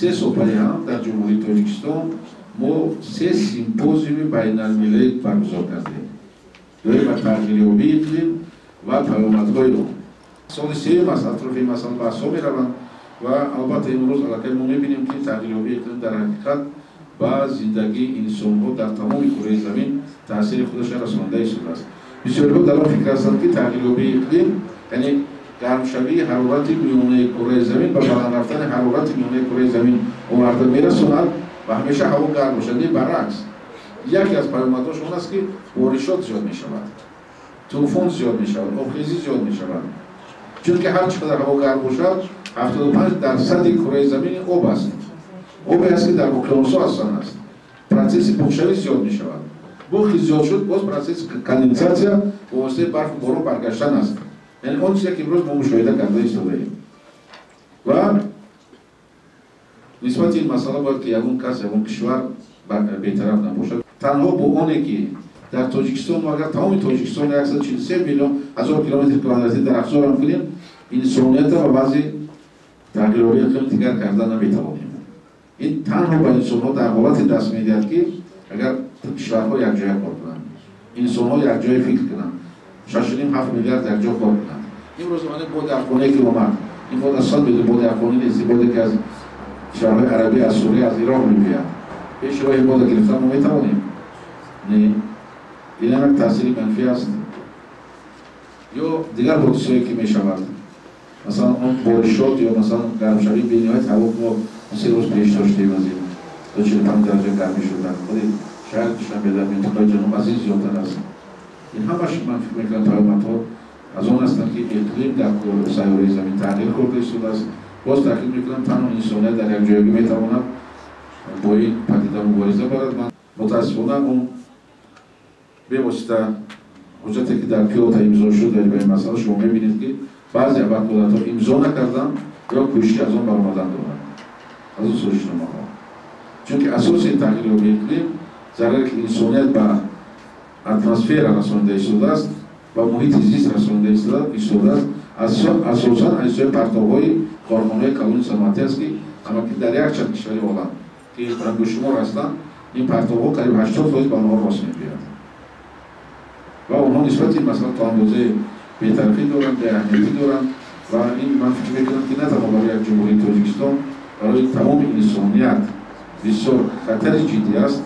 سه صبحانه هم در جمهوری تاجیکستان ما 3 سیمپوزیوم بین‌المللی برگزار کردیم برای تغییریابی اقلیم و پیامدهای آن. سال سوم است اطراف این مسائل بحث‌ها می‌روند و البته امروز علاقه ما می‌بینیم که تغییریابی اقلیم در حقیقت با زندگی انسان‌ها در تمام کره زمین تاثیر خودش را رسانده شده است. بسیاری در آن فکر هستند که تغییریابی اقلیم یعنی گرمشوی حرارت میانه کره زمین و بالا رفتن حرارت میانه کره زمین آورده میرساند و همیشه هوا گرم باشد. برعکس یکی از پیامدهاش آن است که بارشات زیاد می‌شود، طوفان زیاد می‌شود، آبخیزی زیاد می‌شود. چون که هر چقدر هوا گرم باشد 75% کره زمین آب است. آبی است که در اقیانوس‌ها هستن است. پروسس بخشوی زیاد می‌شود. بخش زیاد شد باز پروسس کاندنساسیا با واسطه برف و باران برگشتن است. یعنی آن چیزی که امروز ما مشاهده کرده ایم و نسبت این مسئله باید که یگون کس یگون کشور بی‌طرف نباشد. تنها با آنی که در تاجیکستان ما اگر تمام تاجیکستان 143 میلیون هزار کیلومتر کوادراتی درختزار هم کنیم انسانیت و بعضی تغییرهای اقلیم دیگر کردن نمی‌توانیم. این تنها به انسان‌ها در حالت دست می‌دهد که اگر کشورها یک جای کار کنند، انسان‌ها یک جای فکر کنند، 6.7 میلیارد یک جا کار کنند. امروز من بود افغانی که اومد، این بود اصلا به بود افغانی نیست، بود که از کشورهای عربی از سوریه از ایران می‌آید. پیش روی بود گرفتن ما می‌توانیم. نه این هم تاثیر منفی است. یا دیگر حادثه‌ای که می‌شود. مثلا اون بارشات یا مثلا گرمشوی بی‌نهایت هوا ما 3 روز پیش داشتیم از این 45 درجه گرمی شدن. ولی شاید کشور به در منطقه جنوب از این زیادتر است. این همش من فکر می‌کنم پیامدها از آن هستند که اقلیم در سیاره زمین تغییر خورده شده است. باز تاکید می‌کنم تنها انسانیت در یک جایگاه می‌تواند با این پدیده مبارزه برد. من متأسفانه اون به واسطه حجتی که در کیوتو امضا شد در این مسئله شما می‌بینید که بعضی عبادت‌ها امضا نکردن یا کوشش از آن برآمدن دارند از اون سازشنامه‌ها. چون که اساس این تغییریابی اقلیم ضرری که انسانیت به اتمسفر رسانده شده است و محیط زیست رسانده شده است اساساً اجزای پرتاب‌های کارخانه‌های کلون صنعتی است که اما که در یک چند کشور عالم که رنگ و شمار هستند این پرتاب‌ها قریب 80% به آنها راست می‌آید و آنها نسبت این مسئله تا اندازه بی‌طرفی دارند، بی‌اهمیتی دارند و این من فکر می‌کنم که نه تنها برای جمهوری تاجیکستان برای تمام انسانیت بسیار خطر جدی است.